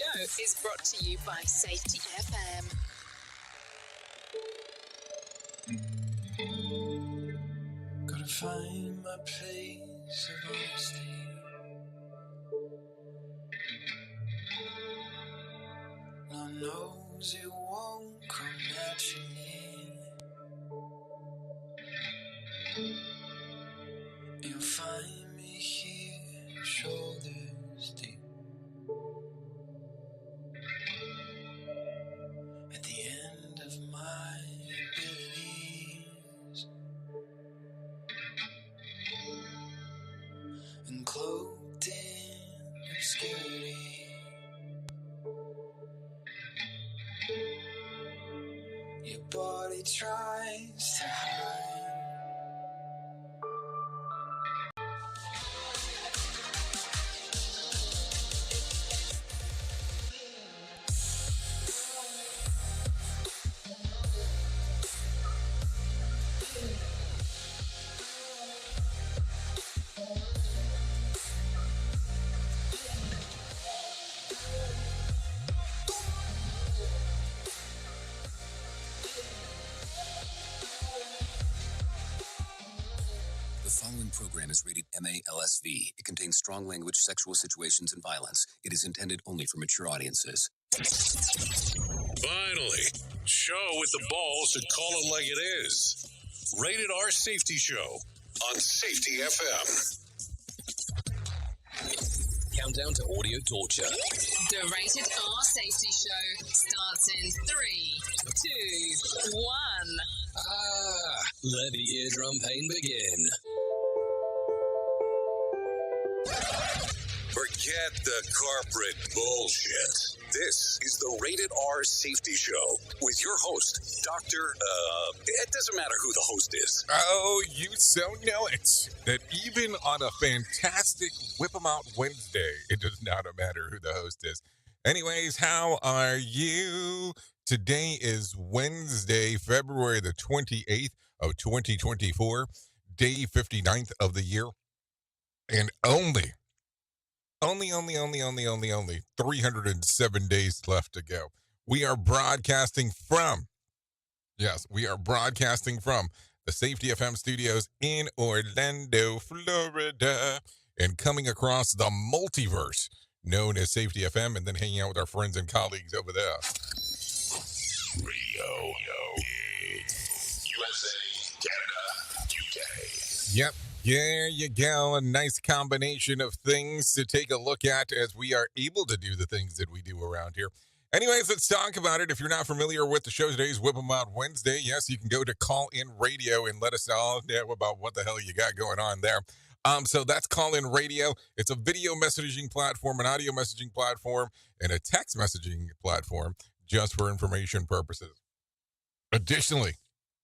show is brought to you by Safety FM. Gotta find my place of honesty. Lord knows it won't come naturally. You'll find me here, shoulders deep. At the end of my abilities, and cloaked in obscurity. Your body tries to hide. The following program is rated MA-LSV. It contains strong language, sexual situations, and violence. It is intended only for mature audiences. Finally, show with the balls to call it like it is. Rated R Safety Show on Safety FM. Countdown to audio torture. The Rated R Safety Show starts in 3, 2, 1. Let the eardrum pain begin. Forget the corporate bullshit. This is the Rated R Safety Show with your host, Dr. It doesn't matter who the host is. Oh, you so know it. That even on a fantastic Whip 'em Out Wednesday, it does not matter who the host is. Anyways, how are you? Today is Wednesday, February the 28th of 2024, day 59th of the year, and only 307 days left to go. We are broadcasting from the Safety FM studios in Orlando, Florida, and coming across the multiverse known as Safety FM, and then hanging out with our friends and colleagues over there. Radio, USA, Canada, UK. Yep, there you go. A nice combination of things to take a look at as we are able to do the things that we do around here. Anyways, let's talk about it. If you're not familiar with the show, today's Whip 'em Out Wednesday. Yes, you can go to Call In Radio and let us all know about what the hell you got going on there. So that's Call In Radio. It's a video messaging platform, an audio messaging platform, and a text messaging platform just for information purposes. Additionally,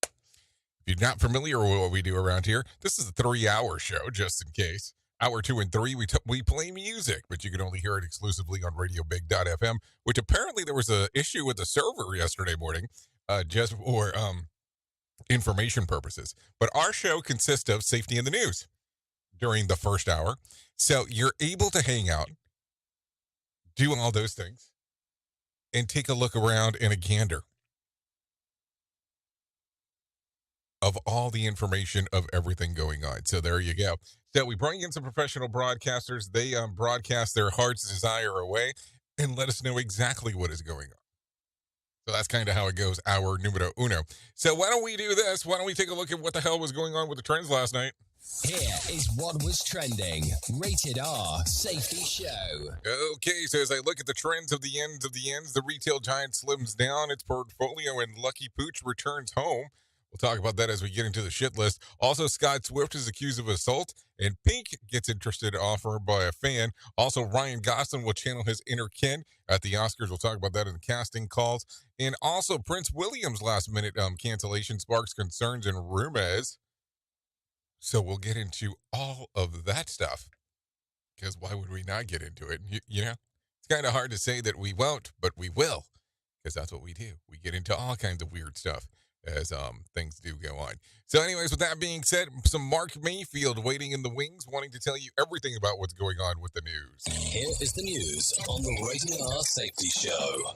if you're not familiar with what we do around here, this is a 3-hour show, just in case. Hour 2 and 3, we play music, but you can only hear it exclusively on RadioBig.fm, which apparently there was an issue with the server yesterday morning, just for information purposes. But our show consists of safety in the news during the first hour. So you're able to hang out, do all those things, and take a look around and a gander of all the information of everything going on. So there you go. So we bring in some professional broadcasters. They broadcast their heart's desire away and let us know exactly what is going on. So that's kind of how it goes, hour numero uno. So why don't we do this? Why don't we take a look at what the hell was going on with the trends last night? Here is what was trending. Rated R Safety Show. Okay, so as I look at the trends of the ends, the retail giant slims down its portfolio and Lucky Pooch returns home. We'll talk about that as we get into the shit list. Also, Scott Swift is accused of assault, and Pink gets interested offer by a fan. Also, Ryan Gosling will channel his inner Ken at the Oscars. We'll talk about that in the casting calls. And also, Prince William's last-minute cancellation sparks concerns and rumors. So we'll get into all of that stuff, because why would we not get into it? You know, it's kind of hard to say that we won't, but we will, because that's what we do. We get into all kinds of weird stuff as things do go on. So anyways, with that being said, some Mark Mayfield waiting in the wings, wanting to tell you everything about what's going on with the news. Here is the news on the Rated R Safety Show.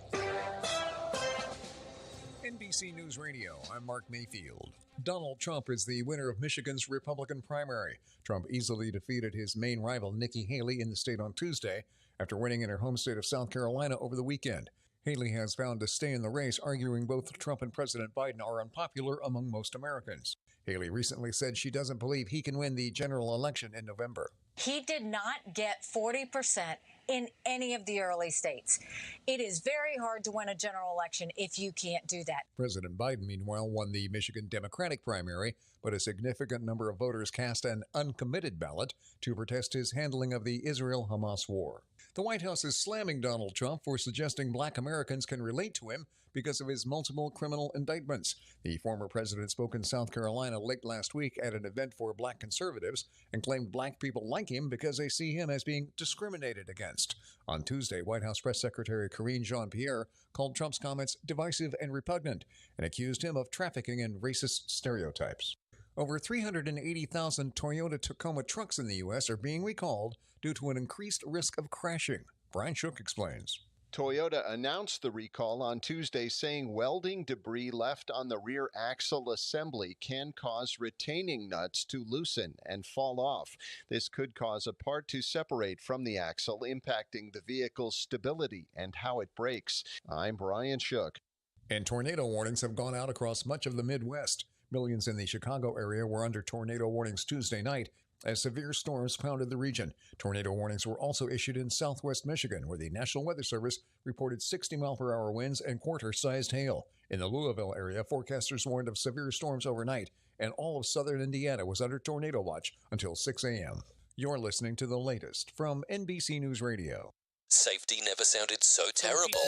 NBC News Radio, I'm Mark Mayfield. Donald Trump is the winner of Michigan's Republican primary. Trump easily defeated his main rival, Nikki Haley, in the state on Tuesday after winning in her home state of South Carolina over the weekend. Haley has vowed to stay in the race, arguing both Trump and President Biden are unpopular among most Americans. Haley recently said she doesn't believe he can win the general election in November. He did not get 40% in any of the early states. It is very hard to win a general election if you can't do that. President Biden, meanwhile, won the Michigan Democratic primary, but a significant number of voters cast an uncommitted ballot to protest his handling of the Israel-Hamas war. The White House is slamming Donald Trump for suggesting black Americans can relate to him because of his multiple criminal indictments. The former president spoke in South Carolina late last week at an event for black conservatives and claimed black people like him because they see him as being discriminated against. On Tuesday, White House Press Secretary Karine Jean-Pierre called Trump's comments divisive and repugnant and accused him of trafficking in racist stereotypes. Over 380,000 Toyota Tacoma trucks in the U.S. are being recalled due to an increased risk of crashing. Brian Shook explains. Toyota announced the recall on Tuesday, saying welding debris left on the rear axle assembly can cause retaining nuts to loosen and fall off. This could cause a part to separate from the axle, impacting the vehicle's stability and how it brakes. I'm Brian Shook. And tornado warnings have gone out across much of the Midwest. Millions in the Chicago area were under tornado warnings Tuesday night as severe storms pounded the region. Tornado warnings were also issued in southwest Michigan, where the National Weather Service reported 60-mile-per-hour winds and quarter-sized hail. In the Louisville area, forecasters warned of severe storms overnight, and all of southern Indiana was under tornado watch until 6 a.m. You're listening to the latest from NBC News Radio. Safety never sounded so terrible.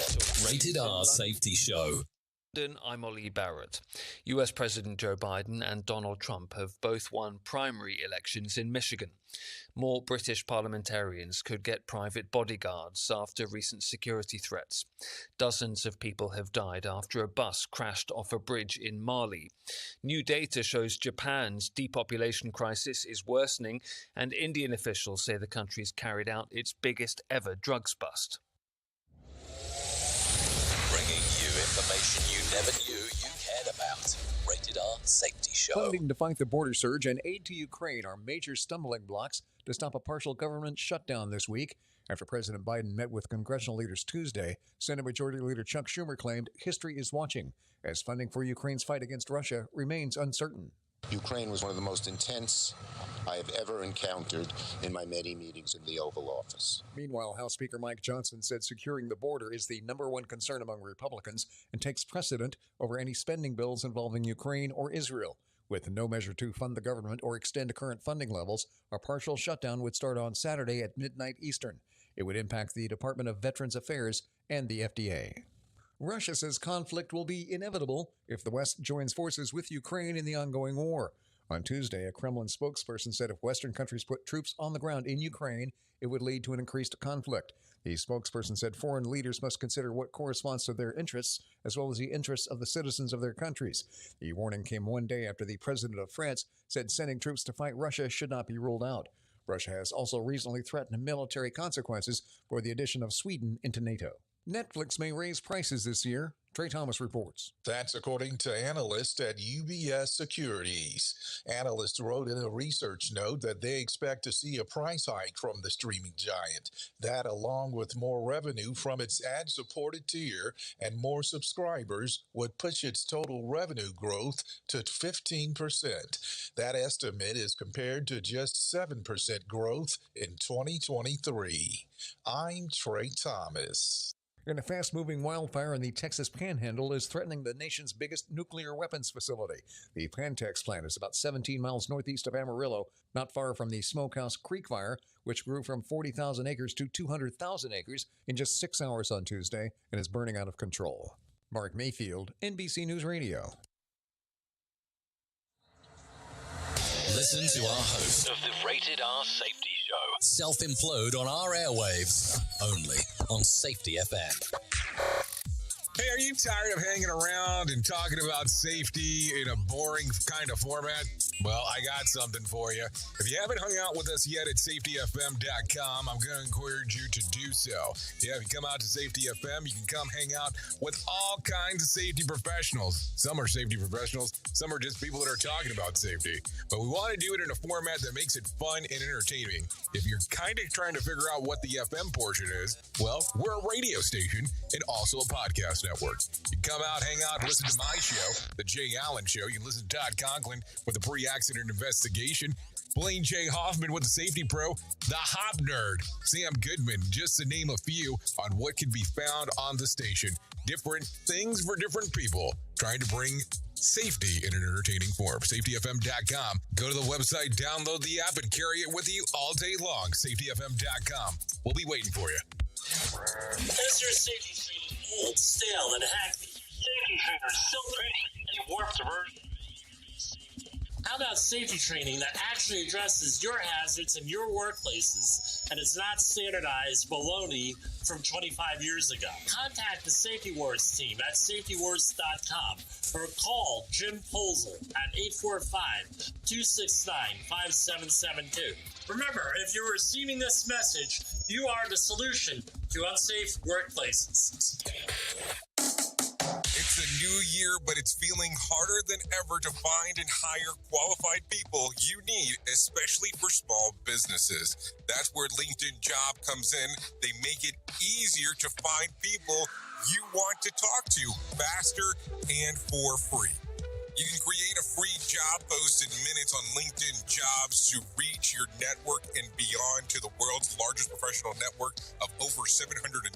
Rated R Safety Show. I'm Ollie Barrett. US President Joe Biden and Donald Trump have both won primary elections in Michigan. More British parliamentarians could get private bodyguards after recent security threats. Dozens of people have died after a bus crashed off a bridge in Mali. New data shows Japan's depopulation crisis is worsening, and Indian officials say the country's carried out its biggest ever drugs bust. Bringing you information you never knew you cared about. Rated R Safety Show. Funding to fight the border surge and aid to Ukraine are major stumbling blocks to stop a partial government shutdown this week. After President Biden met with congressional leaders Tuesday, Senate Majority Leader Chuck Schumer claimed history is watching as funding for Ukraine's fight against Russia remains uncertain. Ukraine was one of the most intense I have ever encountered in my many meetings in the Oval Office. Meanwhile, House Speaker Mike Johnson said securing the border is the number one concern among Republicans and takes precedent over any spending bills involving Ukraine or Israel. With no measure to fund the government or extend current funding levels, a partial shutdown would start on Saturday at midnight Eastern. It would impact the Department of Veterans Affairs and the FDA. Russia says conflict will be inevitable if the West joins forces with Ukraine in the ongoing war. On Tuesday, a Kremlin spokesperson said if Western countries put troops on the ground in Ukraine, it would lead to an increased conflict. The spokesperson said foreign leaders must consider what corresponds to their interests, as well as the interests of the citizens of their countries. The warning came one day after the president of France said sending troops to fight Russia should not be ruled out. Russia has also recently threatened military consequences for the addition of Sweden into NATO. Netflix may raise prices this year. Trey Thomas reports. That's according to analysts at UBS Securities. Analysts wrote in a research note that they expect to see a price hike from the streaming giant. That, along with more revenue from its ad-supported tier and more subscribers, would push its total revenue growth to 15%. That estimate is compared to just 7% growth in 2023. I'm Trey Thomas. And a fast-moving wildfire in the Texas Panhandle is threatening the nation's biggest nuclear weapons facility. The Pantex plant is about 17 miles northeast of Amarillo, not far from the Smokehouse Creek fire, which grew from 40,000 acres to 200,000 acres in just 6 hours on Tuesday and is burning out of control. Mark Mayfield, NBC News Radio. Listen to our host of the Rated R Safety Show self-implode on our airwaves, only on Safety FM. Hey, are you tired of hanging around and talking about safety in a boring kind of format? Well, I got something for you. If you haven't hung out with us yet at safetyfm.com, I'm going to encourage you to do so. Yeah, if you come out to Safety FM, you can come hang out with all kinds of safety professionals. Some are safety professionals, some are just people that are talking about safety. But we want to do it in a format that makes it fun and entertaining. If you're kind of trying to figure out what the FM portion is, well, we're a radio station and also a podcast network. You can come out, hang out, listen to my show, The Jay Allen Show. You can listen to Todd Conklin with the pre-accident investigation, Blaine J. Hoffman with the Safety Pro, the Hop Nerd, Sam Goodman, just to name a few on what can be found on the station. Different things for different people, trying to bring safety in an entertaining form. SafetyFM.com. Go to the website, download the app, and carry it with you all day long. SafetyFM.com. We'll be waiting for you. Is your safety training old, stale, and hacky? Safety trainers still preaching a warped version. How about safety training that actually addresses your hazards in your workplaces and is not standardized baloney from 25 years ago? Contact the Safety Wars team at safetywars.com or call Jim Polzer at 845-269-5772. Remember, if you're receiving this message, you are the solution to unsafe workplaces. It's a new year, but it's feeling harder than ever to find and hire qualified people you need, especially for small businesses. That's where LinkedIn Job comes in. They make it easier to find people you want to talk to faster and for free. You can create a free job post in minutes on LinkedIn Jobs to reach your network and beyond to the world's largest professional network of over 770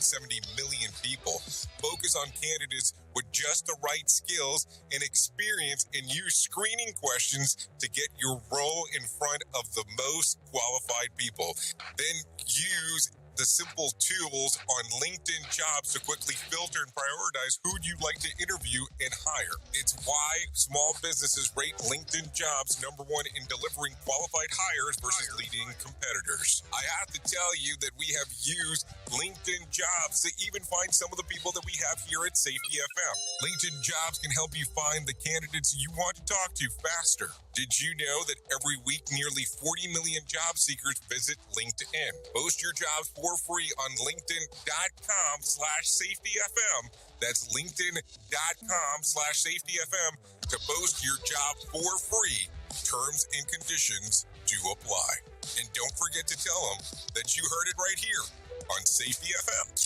million people. Focus on candidates with just the right skills and experience and use screening questions to get your role in front of the most qualified people. Then use the simple tools on LinkedIn Jobs to quickly filter and prioritize who you'd like to interview and hire. It's why small businesses rate LinkedIn Jobs #1 in delivering qualified hires versus leading competitors. I have to tell you that we have used LinkedIn Jobs to even find some of the people that we have here at Safety FM. LinkedIn Jobs can help you find the candidates you want to talk to faster. Did you know that every week nearly 40 million job seekers visit LinkedIn? Post your jobs for free on linkedin.com/safetyfm. That's linkedin.com/safetyfm to post your job for free. Terms and conditions do apply. And don't forget to tell them that you heard it right here on Safety FM.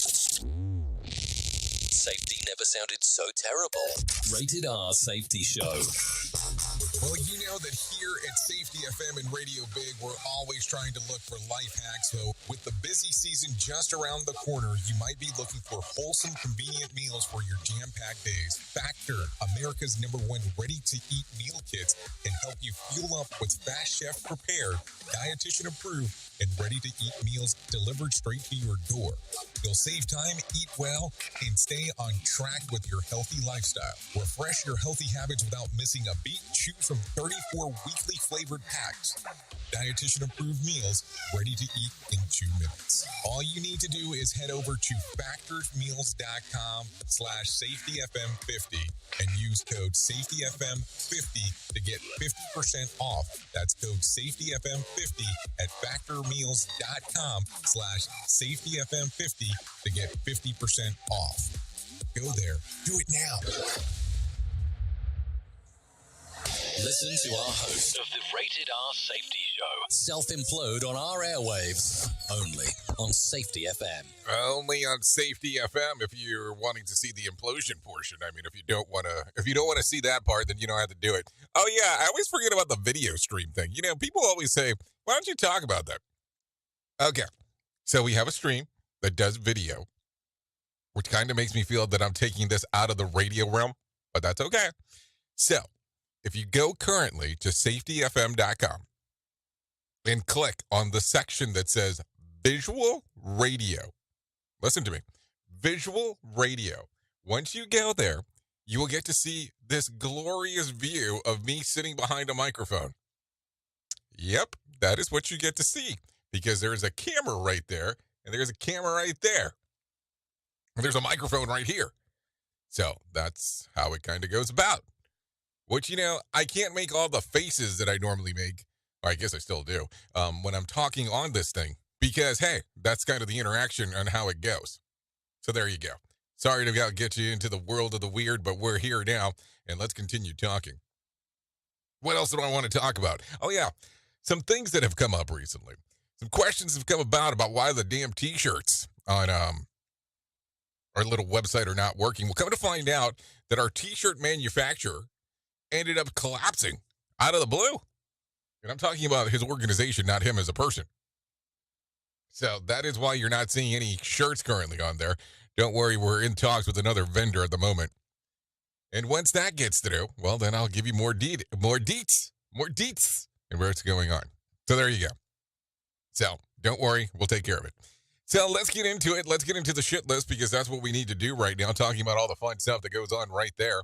Safety never sounded so terrible. Rated R Safety Show. Well, you know that here at Safety FM and Radio Big, we're always trying to look for life hacks. So with the busy season just around the corner, you might be looking for wholesome, convenient meals for your jam-packed days. Factor, America's #1 ready-to-eat meal kits, can help you fuel up with fast chef prepared, dietitian approved, and ready-to-eat meals delivered straight to your door. You'll save time, eat well, and stay on track with your healthy lifestyle. Refresh your healthy habits without missing a beat. Choose from 34 weekly flavored packs. Dietitian approved meals ready to eat in 2 minutes. All you need to do is head over to factorsmeals.com/safetyfm50 and use code safetyfm50 to get 50% off. That's code safetyfm50 at factormeals.com/safetyfm50 to get 50% off. Go there. Do it now. Listen to our host Of the Rated R Safety Show. self-implode on our airwaves, only on Safety FM. Only on Safety FM if you're wanting to see the implosion portion. I mean, if you don't want to see that part, then you don't have to do it. Oh yeah, I always forget about the video stream thing. You know, people always say, why don't you talk about that? Okay. So we have a stream that does video, which kind of makes me feel that I'm taking this out of the radio realm, but that's okay. So if you go currently to safetyfm.com and click on the section that says Visual Radio, listen to me, Visual Radio. Once you go there, you will get to see this glorious view of me sitting behind a microphone. Yep, that is what you get to see because there's a camera right there and there's a camera right there. And there's a microphone right here. So that's how it kind of goes about. Which, I can't make all the faces that I normally make, or I guess I still do, when I'm talking on this thing. Because, hey, that's kind of the interaction on how it goes. So there you go. Sorry to get you into the world of the weird, but we're here now, and let's continue talking. What else do I want to talk about? Oh, yeah, some things that have come up recently. Some questions have come about why the damn T-shirts on our little website are not working. We'll come to find out that our T-shirt manufacturer ended up collapsing out of the blue. And I'm talking about his organization, not him as a person. So that is why you're not seeing any shirts currently on there. Don't worry, we're in talks with another vendor at the moment. And once that gets through, well, then I'll give you more deets, and where it's going on. So there you go. So don't worry, we'll take care of it. So let's get into it. Let's get into the shit list because that's what we need to do right now, talking about all the fun stuff that goes on right there.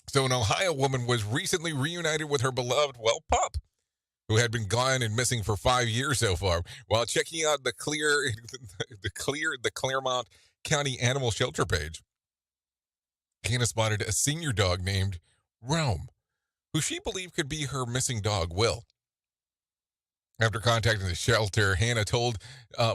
So an Ohio woman was recently reunited with her beloved, pup, who had been gone and missing for 5 years so far. While checking out the Claremont County Animal Shelter page, Hannah spotted a senior dog named Rome, who she believed could be her missing dog, Will. After contacting the shelter, Hannah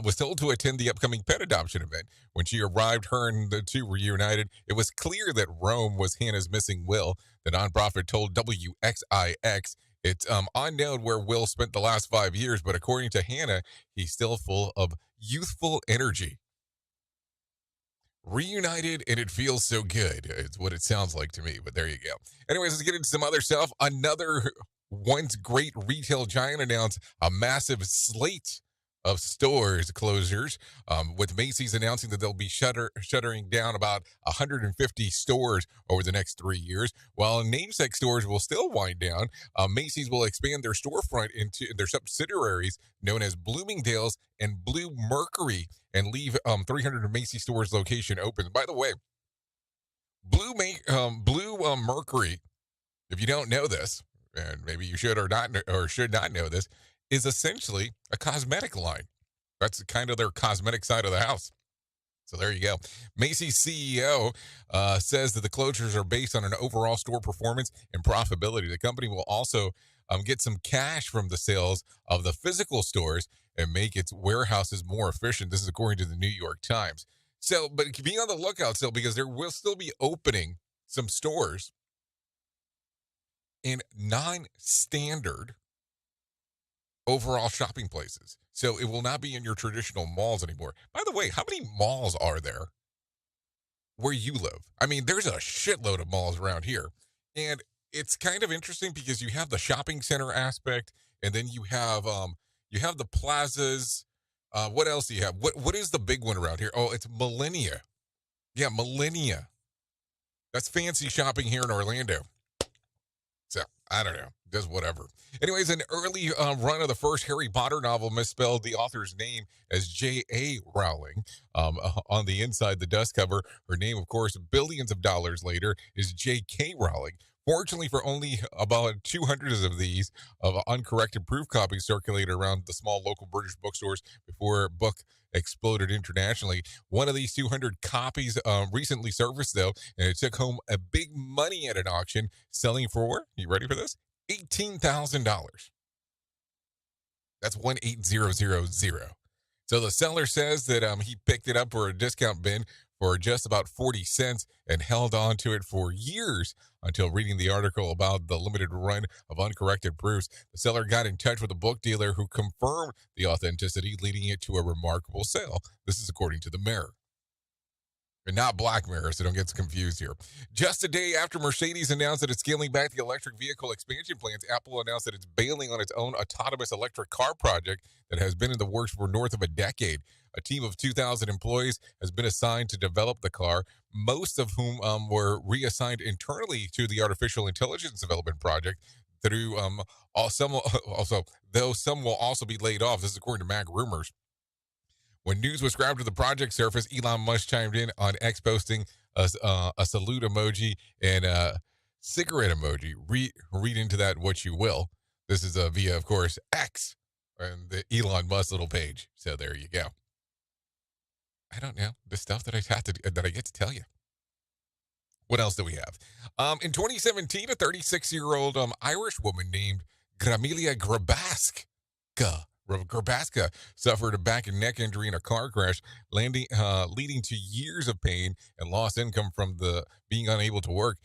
was told to attend the upcoming pet adoption event. When she arrived, her and the two reunited. It was clear that Rome was Hannah's missing Will. The nonprofit told WXIX it's unknown where Will spent the last 5 years, but according to Hannah, he's still full of youthful energy. Reunited, and it feels so good. It's what it sounds like to me, but there you go. Anyways, let's get into some other stuff. Another once great retail giant announced a massive slate of stores closures, with Macy's announcing that they'll be shuttering down about 150 stores over the next 3 years. While namesake stores will still wind down, Macy's will expand their storefront into their subsidiaries known as Bloomingdale's and Blue Mercury and leave 300 Macy's stores location open. By the way, Blue Mercury, if you don't know this, and maybe you should should not know this, is essentially a cosmetic line. That's kind of their cosmetic side of the house. So there you go. Macy's CEO says that the closures are based on an overall store performance and profitability. The company will also get some cash from the sales of the physical stores and make its warehouses more efficient. This is according to the New York Times. So, but be on the lookout still, because there will still be opening some stores in non-standard overall shopping places. So it will not be in your traditional malls anymore. By the way, how many malls are there where you live? I mean, there's a shitload of malls around here. And it's kind of interesting because you have the shopping center aspect, and then you have the plazas. What else do you have? What is the big one around here? Oh, it's Millennia. Yeah, Millennia. That's fancy shopping here in Orlando. So, I don't know. Does whatever. Anyways, an early run of the first Harry Potter novel misspelled the author's name as J.A. Rowling. On the inside, the dust cover, her name, of course, billions of dollars later, is J.K. Rowling. Fortunately, for only about 200 of these of uncorrected proof copies circulated around the small local British bookstores before a book exploded internationally. One of these 200 copies recently surfaced, though, and it took home a big money at an auction, selling for, you ready for this? $18,000. That's 18000. So the seller says that he picked it up for a discount bin for just about 40 cents and held on to it for years until reading the article about the limited run of uncorrected proofs. The seller got in touch with a book dealer who confirmed the authenticity, leading it to a remarkable sale. This is according to the Mirror. And not Black Mirror, so don't get confused here. Just a day after Mercedes announced that it's scaling back the electric vehicle expansion plans, Apple announced that it's bailing on its own autonomous electric car project that has been in the works for north of a decade. A team of 2,000 employees has been assigned to develop the car, most of whom were reassigned internally to the artificial intelligence development project. Though some will also be laid off. This is according to Mag Rumors. When news was grabbed to the project surface, Elon Musk chimed in on X, posting a salute emoji and a cigarette emoji. Read into that what you will. This is via, of course, X and the Elon Musk little page. So there you go. I don't know the stuff that I get to tell you. What else do we have? In 2017, a 36-year-old Irish woman named Gramilia Grabaska suffered a back and neck injury in a car crash, leading to years of pain and lost income from being unable to work.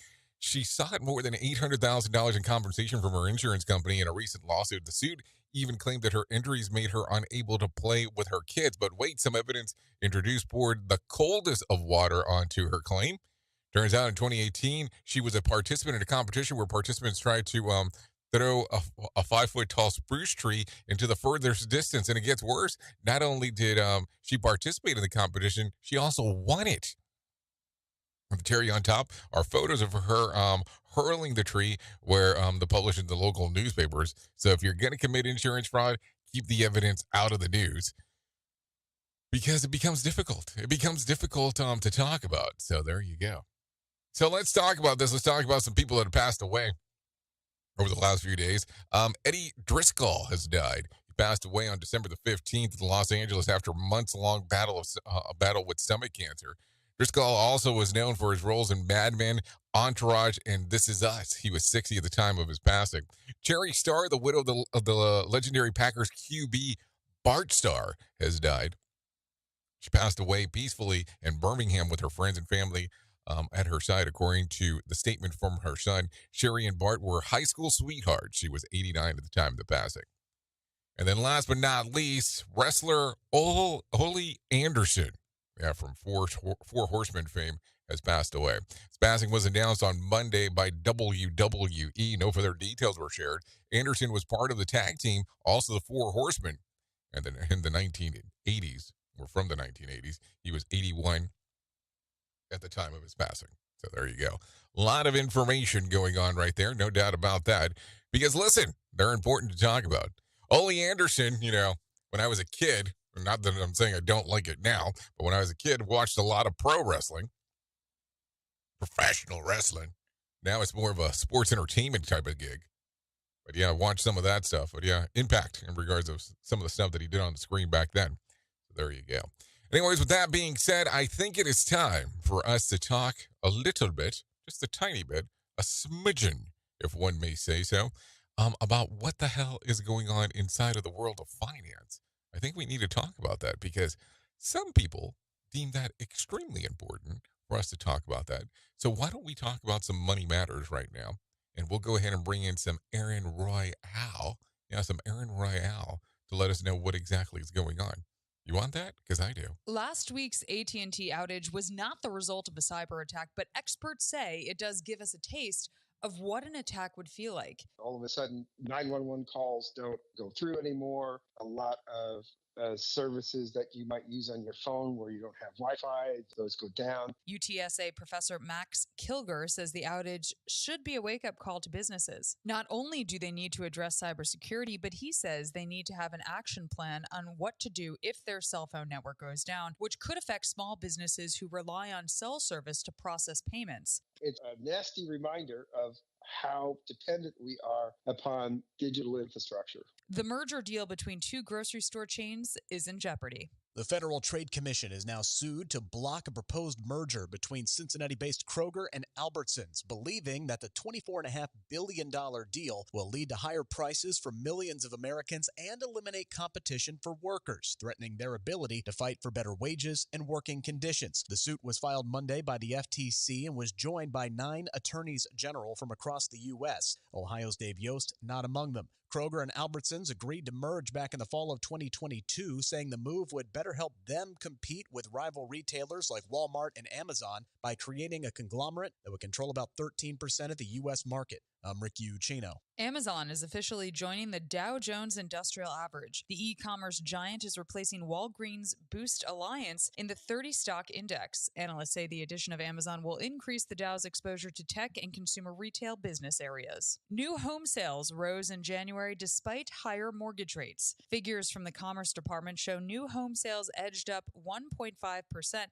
She sought more than $800,000 in compensation from her insurance company in a recent lawsuit. The suit even claimed that her injuries made her unable to play with her kids. But wait, some evidence introduced poured the coldest of water onto her claim. Turns out in 2018, she was a participant in a competition where participants tried to throw a 5-foot tall spruce tree into the furthest distance. And it gets worse. Not only did she participate in the competition, she also won it. The cherry on top are photos of her hurling the tree where the published in the local newspapers. So if you're going to commit insurance fraud, keep the evidence out of the news because it becomes difficult. It becomes difficult to talk about. So there you go. So let's talk about this. Let's talk about some people that have passed away over the last few days. Eddie Driscoll has died. He passed away on December the 15th in Los Angeles after a months-long battle with stomach cancer. Driscoll also was known for his roles in Mad Men, Entourage, and This Is Us. He was 60 at the time of his passing. Cherry Starr, the widow of the legendary Packers QB Bart Starr, has died. She passed away peacefully in Birmingham with her friends and family at her side, according to the statement from her son. Sherry and Bart were high school sweethearts. She was 89 at the time of the passing. And then last but not least, wrestler Ole Anderson, from Four Horsemen fame, has passed away. His passing was announced on Monday by WWE. No further details were shared. Anderson was part of the tag team, also the Four Horsemen, and then in the 1980s, or from the 1980s, he was 81 at the time of his passing. So there you go. A lot of information going on right there, no doubt about that. Because listen, they're important to talk about. Ole Anderson, when I was a kid, not that I'm saying I don't like it now, but when I was a kid, watched a lot of pro wrestling, professional wrestling. Now it's more of a sports entertainment type of gig. But yeah, I watched some of that stuff. But yeah, impact in regards to some of the stuff that he did on the screen back then. So there you go. Anyways, with that being said, I think it is time for us to talk a little bit, just a tiny bit, a smidgen, if one may say so, about what the hell is going on inside of the world of finance. I think we need to talk about that because some people deem that extremely important for us to talk about that. So why don't we talk about some money matters right now? And we'll go ahead and bring in some Aaron Royale. Yeah, some Aaron Royale to let us know what exactly is going on. You want that? Because I do. Last week's AT&T outage was not the result of a cyber attack, but experts say it does give us a taste of what an attack would feel like. All of a sudden, 911 calls don't go through anymore. A lot of services that you might use on your phone where you don't have Wi-Fi, those go down. UTSA professor Max Kilger says the outage should be a wake-up call to businesses. Not only do they need to address cybersecurity, but he says they need to have an action plan on what to do if their cell phone network goes down, which could affect small businesses who rely on cell service to process payments. It's a nasty reminder of how dependent we are upon digital infrastructure. The merger deal between two grocery store chains is in jeopardy. The Federal Trade Commission is now sued to block a proposed merger between Cincinnati-based Kroger and Albertsons, believing that the $24.5 billion deal will lead to higher prices for millions of Americans and eliminate competition for workers, threatening their ability to fight for better wages and working conditions. The suit was filed Monday by the FTC and was joined by 9 attorneys general from across the U.S., Ohio's Dave Yost not among them. Kroger and Albertsons agreed to merge back in the fall of 2022, saying the move would better help them compete with rival retailers like Walmart and Amazon by creating a conglomerate that would control about 13% of the U.S. market. I'm Rick Ucino. Amazon is officially joining the Dow Jones Industrial Average. The e-commerce giant is replacing Walgreens' Boost Alliance in the 30 stock index. Analysts say the addition of Amazon will increase the Dow's exposure to tech and consumer retail business areas. New home sales rose in January despite higher mortgage rates. Figures from the Commerce Department show new home sales edged up 1.5%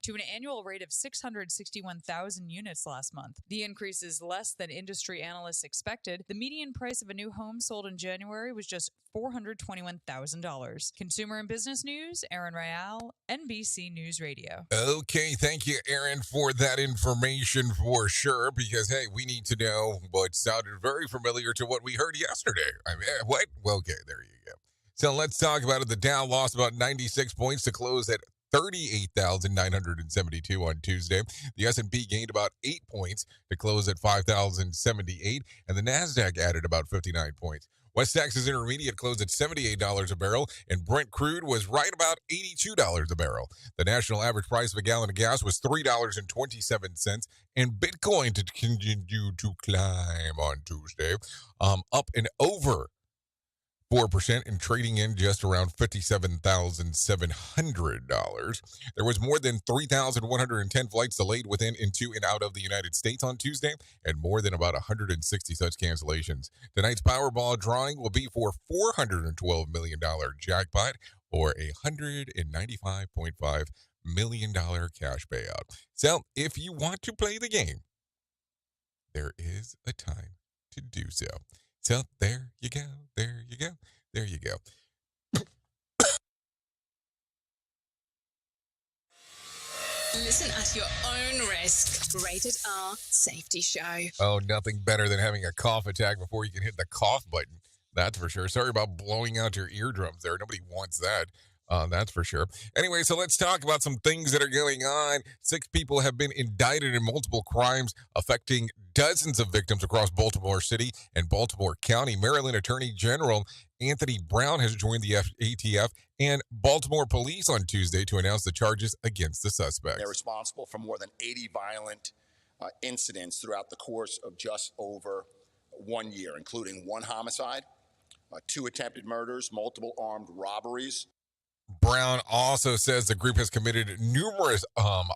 to an annual rate of 661,000 units last month. The increase is less than industry analysts expected, expected. The median price of a new home sold in January was just $421,000. Consumer and business news, Aaron Rial, NBC News Radio. Okay, thank you, Aaron, for that information for sure, because, hey, we need to know what sounded very familiar to what we heard yesterday. I mean, what? Well, okay, there you go. So let's talk about it. The Dow lost about 96 points to close at 38,972 on Tuesday. The S&P gained about 8 points to close at 5,078, and the NASDAQ added about 59 points. West Texas Intermediate closed at $78 a barrel, and Brent crude was right about $82 a barrel. The national average price of a gallon of gas was $3.27, and Bitcoin continued to climb on Tuesday, up and over 4% and trading in just around $57,700. There was more than 3,110 flights delayed within, into, and out of the United States on Tuesday, and more than about 160 such cancellations. Tonight's Powerball drawing will be for $412 million jackpot or a $195.5 million cash payout. So, if you want to play the game, there is a time to do so. So there you go, there you go, there you go. Listen at your own risk. Rated R Safety Show. Oh, nothing better than having a cough attack before you can hit the cough button. That's for sure. Sorry about blowing out your eardrums there. Nobody wants that. That's for sure. Anyway, so let's talk about some things that are going on. 6 people have been indicted in multiple crimes affecting dozens of victims across Baltimore City and Baltimore County. Maryland Attorney General Anthony Brown has joined the ATF and Baltimore police on Tuesday to announce the charges against the suspects. They're responsible for more than 80 violent incidents throughout the course of just over 1 year, including 1 homicide, 2 attempted murders, multiple armed robberies. Brown also says the group has committed numerous armed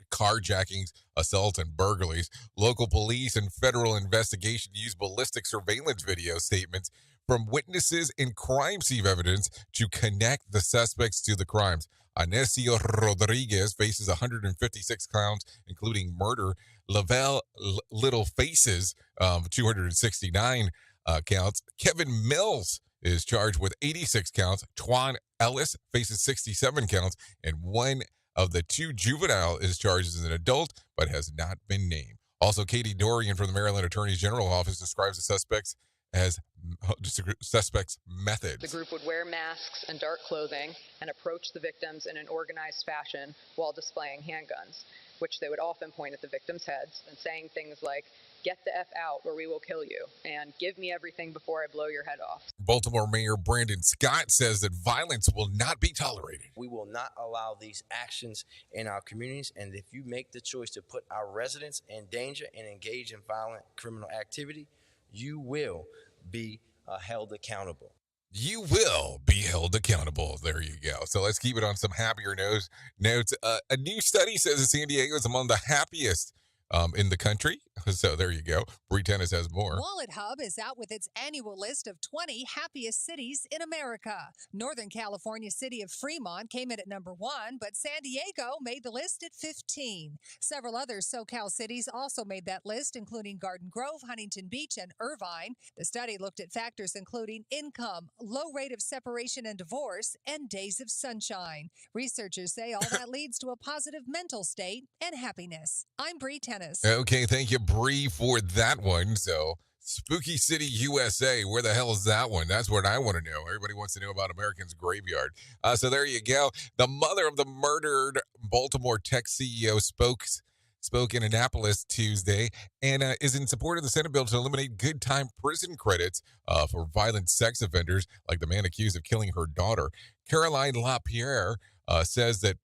carjackings, assaults, and burglaries. Local police and federal investigation use ballistic surveillance video statements from witnesses and crime scene evidence to connect the suspects to the crimes. Anecio Rodriguez faces 156 counts, including murder. Lavelle Little faces 269 counts. Kevin Mills is charged with 86 counts. Twan Ellis faces 67 counts, and one of the 2 juvenile is charged as an adult but has not been named. Also, Katie Dorian from the Maryland Attorney General Office describes the suspects as methods. The group would wear masks and dark clothing and approach the victims in an organized fashion while displaying handguns, which they would often point at the victims' heads and saying things like, "Get the F out or we will kill you," and "Give me everything before I blow your head off." Baltimore Mayor Brandon Scott says that violence will not be tolerated. We will not allow these actions in our communities, and if you make the choice to put our residents in danger and engage in violent criminal activity, you will be held accountable. You will be held accountable. There you go. So let's keep it on some happier notes. A new study says that San Diego is among the happiest in the country. So there you go. Bree Tennis has more. Wallet Hub is out with its annual list of 20 happiest cities in America. Northern California city of Fremont came in at number 1, but San Diego made the list at 15. Several other SoCal cities also made that list, including Garden Grove, Huntington Beach, and Irvine. The study looked at factors including income, low rate of separation and divorce, and days of sunshine. Researchers say all that leads to a positive mental state and happiness. I'm Bree Tennis. Okay, thank you, Bree, for that one. So, Spooky City, USA, where the hell is that one? That's what I want to know. Everybody wants to know about American's Graveyard. So there you go. The mother of the murdered Baltimore tech CEO spoke in Annapolis Tuesday and is in support of the Senate bill to eliminate good time prison credits for violent sex offenders like the man accused of killing her daughter. Caroline LaPierre says that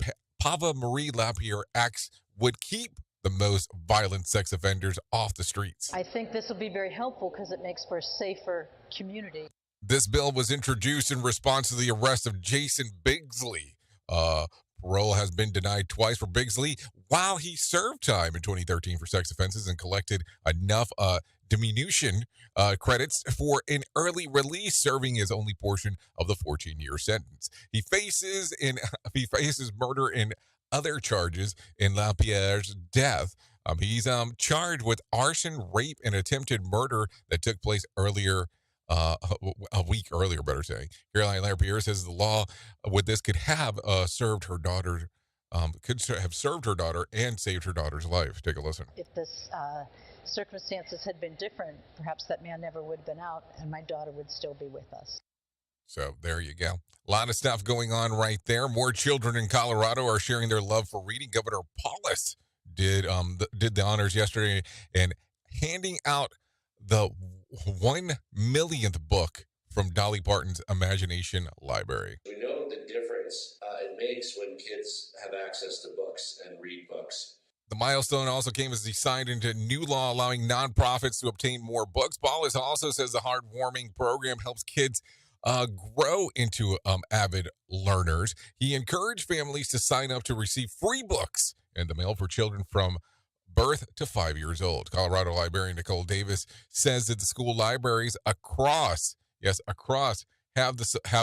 Pava Marie LaPierre acts would keep the most violent sex offenders off the streets. I think this will be very helpful because it makes for a safer community. This bill was introduced in response to the arrest of Jason Bigsley. Parole has been denied twice for Bigsley while he served time in 2013 for sex offenses and collected enough diminution credits for an early release, serving his only portion of the 14-year sentence. He faces murder and other charges in LaPierre's death. He's charged with arson, rape, and attempted murder that took place earlier, a week earlier, better say. Caroline LaPierre says the law with this could have served her daughter, and saved her daughter's life. Take a listen. If this circumstances had been different, perhaps that man never would have been out and my daughter would still be with us. So there you go. A lot of stuff going on right there. More children in Colorado are sharing their love for reading. Governor Paulus did the honors yesterday and handing out the 1 millionth book from Dolly Parton's Imagination Library. We know the difference it makes when kids have access to books and read books. The milestone also came as he signed into new law allowing nonprofits to obtain more books. Paulus also says the heartwarming program helps kids grow into avid learners. He encouraged families to sign up to receive free books in the mail for children from birth to 5 years old. Colorado librarian Nicole Davis says that the school libraries across have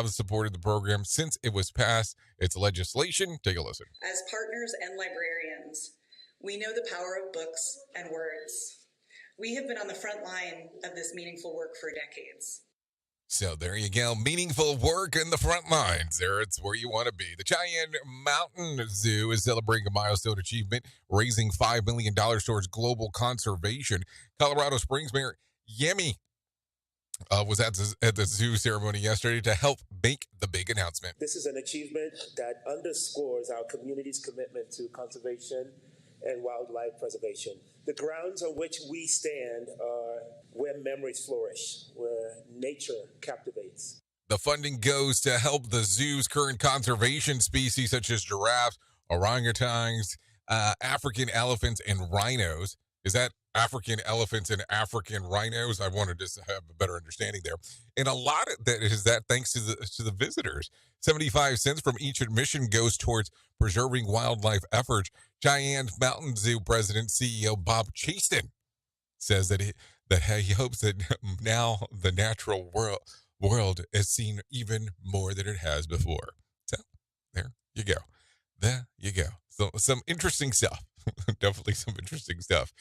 supported the program since it was passed. Its legislation. Take a listen. As partners and librarians, we know the power of books and words. We have been on the front line of this meaningful work for decades. So there you go. Meaningful work in the front lines. There, it's where you want to be. The Cheyenne Mountain Zoo is celebrating a milestone achievement, raising $5 million towards global conservation. Colorado Springs Mayor Yemi was at the zoo ceremony yesterday to help make the big announcement. This is an achievement that underscores our community's commitment to conservation and wildlife preservation. The grounds on which we stand are where memories flourish, where nature captivates. The funding goes to help the zoo's current conservation species such as giraffes, orangutans, African elephants, and rhinos. Is that African elephants and African rhinos? I wanted to have a better understanding there. And a lot of that is that thanks to the visitors. 75 cents from each admission goes towards preserving wildlife efforts. Cheyenne Mountain Zoo President CEO Bob Chaston says that he hopes that now the natural world has seen even more than it has before. So there you go. There you go. So some interesting stuff. Definitely some interesting stuff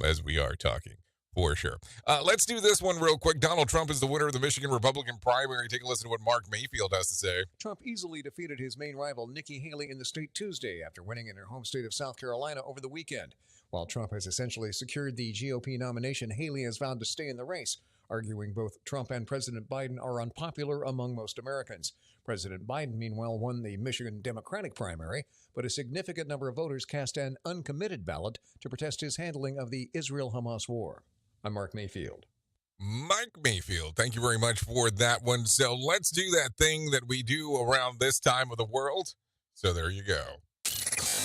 as we are talking, for sure. Let's do this one real quick. Donald Trump is the winner of the Michigan Republican primary. Take a listen to what Mark Mayfield has to say. Trump easily defeated his main rival, Nikki Haley, in the state Tuesday after winning in her home state of South Carolina over the weekend. While Trump has essentially secured the GOP nomination, Haley has vowed to stay in the race, arguing both Trump and President Biden are unpopular among most Americans. President Biden, meanwhile, won the Michigan Democratic primary, but a significant number of voters cast an uncommitted ballot to protest his handling of the Israel-Hamas war. I'm Mark Mayfield. Mike Mayfield, thank you very much for that one. So let's do that thing that we do around this time of the world. So there you go.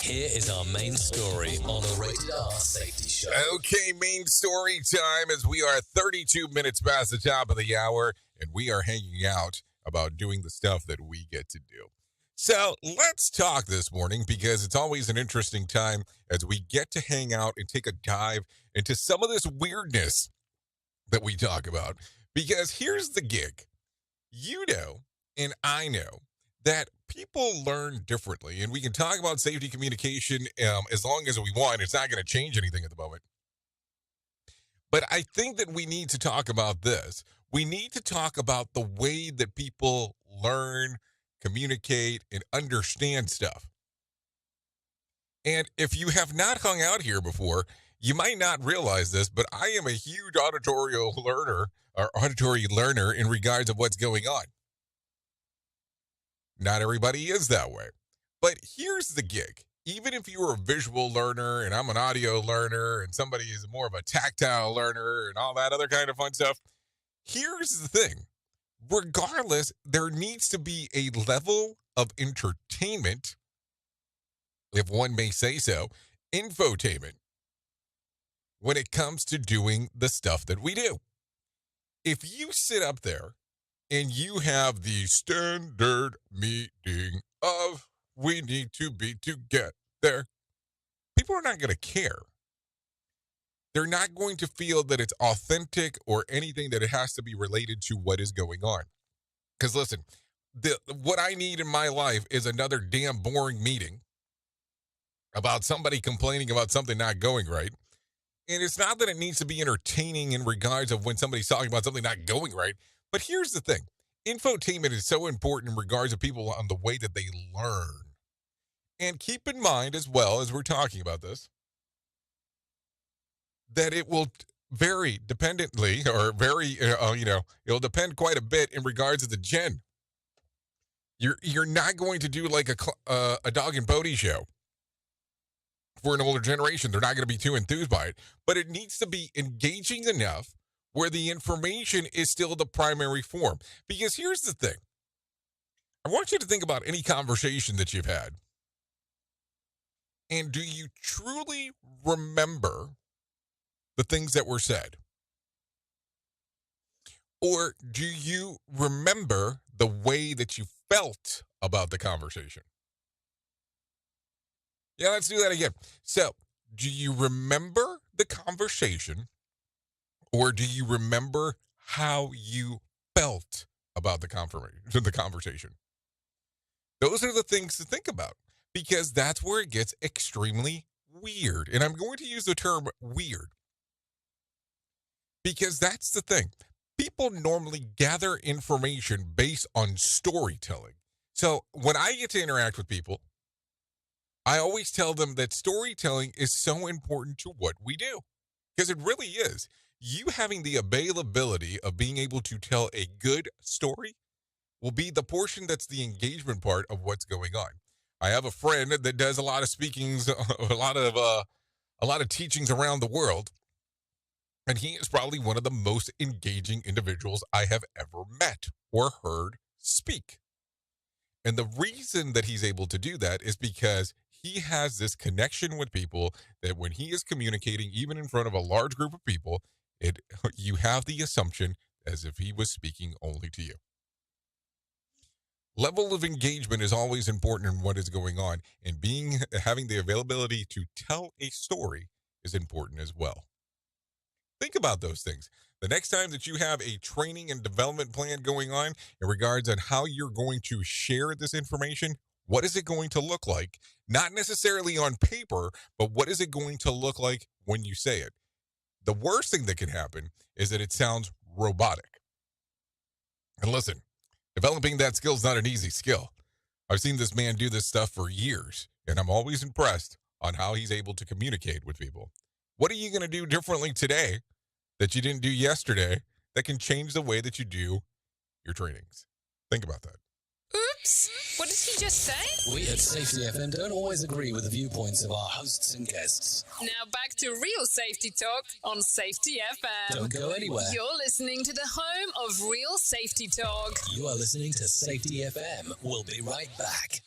Here is our main story on the Rated R Safety Show. Okay, main story time as we are 32 minutes past the top of the hour, and we are hanging out about doing the stuff that we get to do. So let's talk this morning because it's always an interesting time as we get to hang out and take a dive into some of this weirdness that we talk about. Because here's the gig. You know, and I know, that people learn differently, and we can talk about safety communication as long as we want. It's not going to change anything at the moment. But I think that we need to talk about this. We need to talk about the way that people learn, communicate, and understand stuff. And if you have not hung out here before, you might not realize this, but I am a huge auditory learner in regards of what's going on. Not everybody is that way. But here's the gig. Even if you're a visual learner and I'm an audio learner and somebody is more of a tactile learner and all that other kind of fun stuff, here's the thing. Regardless, there needs to be a level of entertainment, if one may say so, infotainment, when it comes to doing the stuff that we do. If you sit up there and you have the standard meeting of we need to be together, people are not going to care. They're not going to feel that it's authentic or anything that it has to be related to what is going on. Because listen, what I need in my life is another damn boring meeting about somebody complaining about something not going right. And it's not that it needs to be entertaining in regards of when somebody's talking about something not going right. But here's the thing. Infotainment is so important in regards of people on the way that they learn. And keep in mind as well as we're talking about this, that it will vary dependently or it'll depend quite a bit in regards to the gen. You're not going to do like a dog and pony show for an older generation. They're not going to be too enthused by it, but it needs to be engaging enough where the information is still the primary form. Because here's the thing. I want you to think about any conversation that you've had. And do you truly remember the things that were said? Or do you remember the way that you felt about the conversation? Yeah, let's do that again. So, do you remember the conversation, or do you remember how you felt about the conversation? Those are the things to think about, because that's where it gets extremely weird. And I'm going to use the term weird because that's the thing. People normally gather information based on storytelling. So when I get to interact with people, I always tell them that storytelling is so important to what we do, because it really is. You having the availability of being able to tell a good story will be the portion that's the engagement part of what's going on. I have a friend that does a lot of speakings, a lot of teachings around the world, and he is probably one of the most engaging individuals I have ever met or heard speak. And the reason that he's able to do that is because he has this connection with people that when he is communicating, even in front of a large group of people, you have the assumption as if he was speaking only to you. Level of engagement is always important in what is going on, and having the availability to tell a story is important as well. Think about those things. The next time that you have a training and development plan going on in regards on how you're going to share this information, what is it going to look like? Not necessarily on paper, but what is it going to look like when you say it? The worst thing that can happen is that it sounds robotic. And listen, developing that skill is not an easy skill. I've seen this man do this stuff for years, and I'm always impressed on how he's able to communicate with people. What are you going to do differently today that you didn't do yesterday that can change the way that you do your trainings? Think about that. Oops! What did he just say? We at Safety FM don't always agree with the viewpoints of our hosts and guests. Now back to real safety talk on Safety FM. Don't go anywhere. You're listening to the home of real safety talk. You are listening to Safety FM. We'll be right back.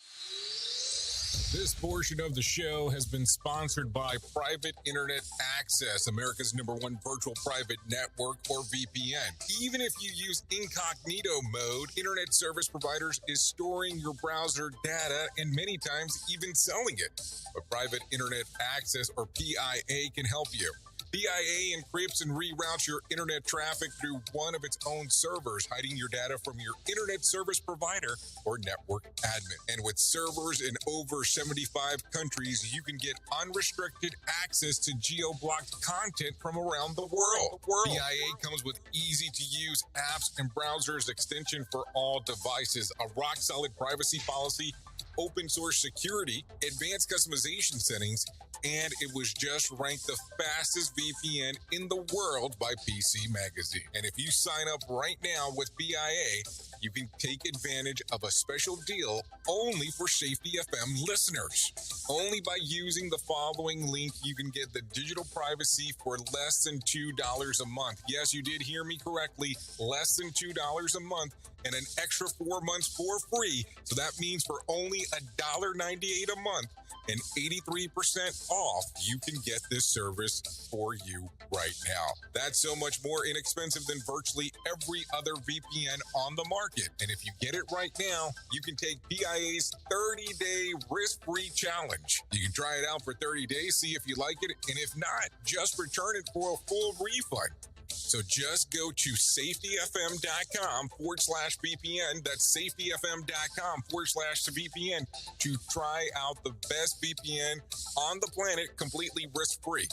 This portion of the show has been sponsored by Private Internet Access, America's #1 virtual private network, or VPN. Even if you use incognito mode, internet service providers is storing your browser data and many times even selling it. But Private Internet Access, or PIA, can help you. PIA encrypts and reroutes your internet traffic through one of its own servers, hiding your data from your internet service provider or network admin. And with servers in over 75 countries, you can get unrestricted access to geo-blocked content from around the world. PIA comes with easy-to-use apps and browsers extension for all devices, a rock-solid privacy policy, open source security, advanced customization settings, and it was just ranked the fastest VPN in the world by PC Magazine. And if you sign up right now with PIA, you can take advantage of a special deal only for Safety FM listeners. Only by using the following link, you can get the digital privacy for less than $2 a month. Yes, you did hear me correctly, less than $2 a month, and an extra 4 months for free. So that means for only $1.98 a month and 83% off, you can get this service for you right now. That's so much more inexpensive than virtually every other VPN on the market. And if you get it right now, you can take PIA's 30-day risk-free challenge. You can try it out for 30 days, see if you like it, and if not, just return it for a full refund. So just go to safetyfm.com/VPN. That's safetyfm.com/VPN to try out the best VPN on the planet completely risk-free.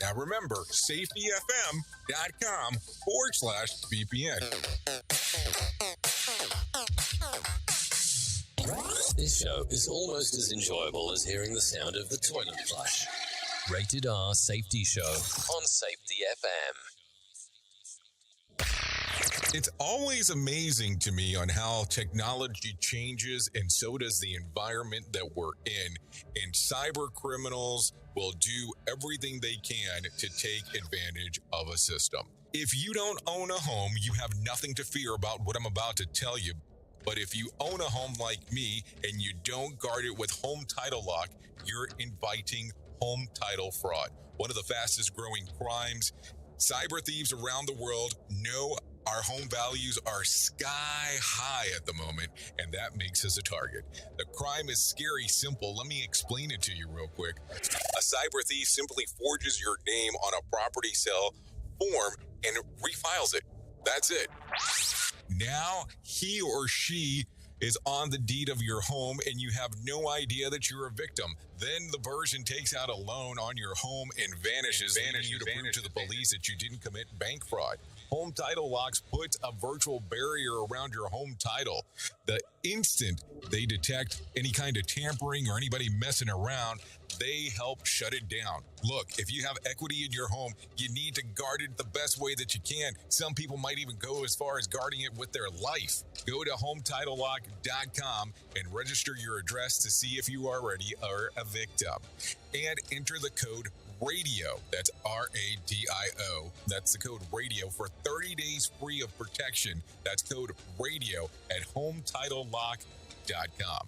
Now remember, safetyfm.com/VPN. This show is almost as enjoyable as hearing the sound of the toilet flush. Rated R Safety Show on Safety FM. It's always amazing to me on how technology changes, and so does the environment that we're in. And cyber criminals will do everything they can to take advantage of a system. If you don't own a home, you have nothing to fear about what I'm about to tell you. But if you own a home like me and you don't guard it with home title lock, you're inviting home title fraud. One of the fastest growing crimes. Cyber thieves around the world know our home values are sky high at the moment, and that makes us a target. The crime is scary simple. Let me explain it to you real quick. A cyber thief simply forges your name on a property sale form and refiles it. That's it. Now he or she is on the deed of your home and you have no idea that you're a victim. Then the person takes out a loan on your home and vanishes, leaving you to prove to the police that you didn't commit bank fraud. Home Title Locks puts a virtual barrier around your home title. The instant they detect any kind of tampering or anybody messing around, they help shut it down. Look, if you have equity in your home, you need to guard it the best way that you can. Some people might even go as far as guarding it with their life. Go to HometitleLock.com and register your address to see if you already are a victim. And enter the code RADIO. That's RADIO. That's the code RADIO for 30 days free of protection. That's code RADIO at HometitleLock.com.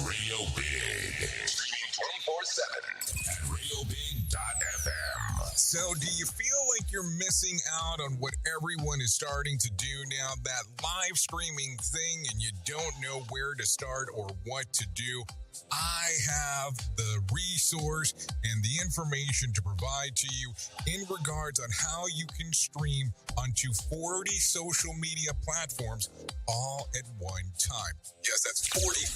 Radio Big. Streaming 24/7 at RadioBig.fm. So, do you feel like you're missing out on what everyone is starting to do now? That live streaming thing, and you don't know where to start or what to do? I have the resource and the information to provide to you in regards on how you can stream onto 40 social media platforms all at one time. Yes, that's 40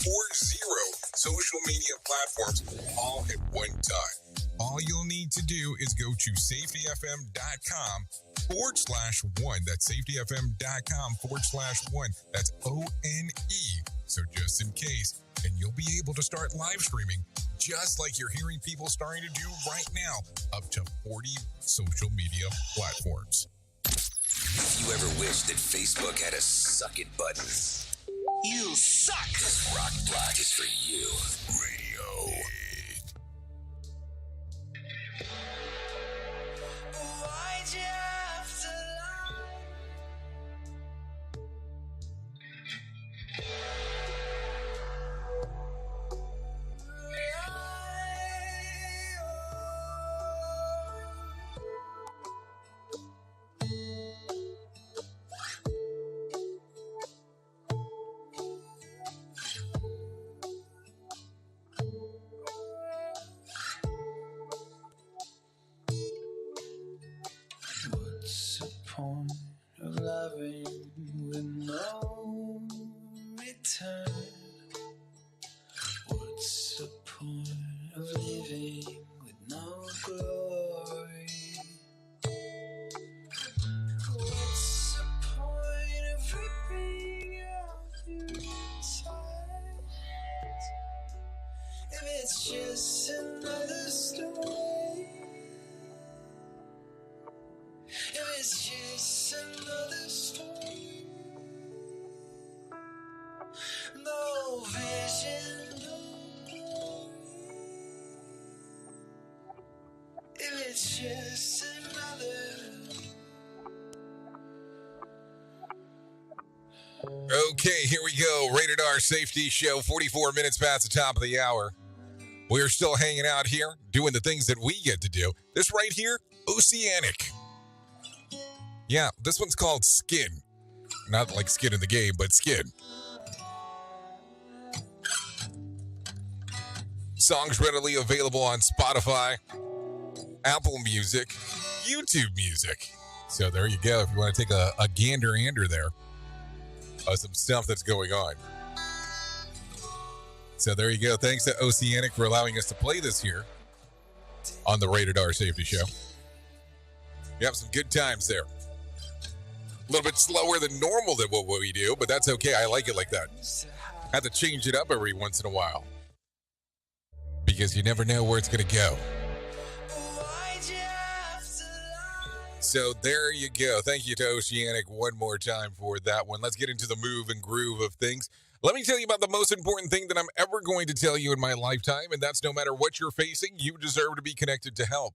social media platforms all at one time. All you'll need to do is go to safetyfm.com/1. That's safetyfm.com/1. That's ONE. So just in case, and you'll be able to start live streaming just like you're hearing people starting to do right now, up to 40 social media platforms. If you ever wished that Facebook had a suck it button, You suck! this rock block is for you. Radio. Why'd you have to lie? What's the point of loving with no return? What's the point of living with no glory? What's the point of ripping out your insides if it's just another story? If it's just another story, no vision, no glory. If it's just another. Okay, here we go. Rated R Safety Show, 44 minutes past the top of the hour. We're still hanging out here, doing the things that we get to do. This right here, Oceanic. Yeah, this one's called Skin. Not like skin in the game, but Skin. Songs readily available on Spotify, Apple Music, YouTube Music. So there you go, if you want to take a gander there of some stuff that's going on. So there you go. Thanks to Oceanic for allowing us to play this here on the Rated R Safety Show. You have some good times there. A little bit slower than normal than what we do, but that's okay. I like it like that. Have to change it up every once in a while because you never know where it's going to go. So there you go. Thank you to Oceanic one more time for that one. Let's get into the move and groove of things. Let me tell you about the most important thing that I'm ever going to tell you in my lifetime, and that's no matter what you're facing, you deserve to be connected to help.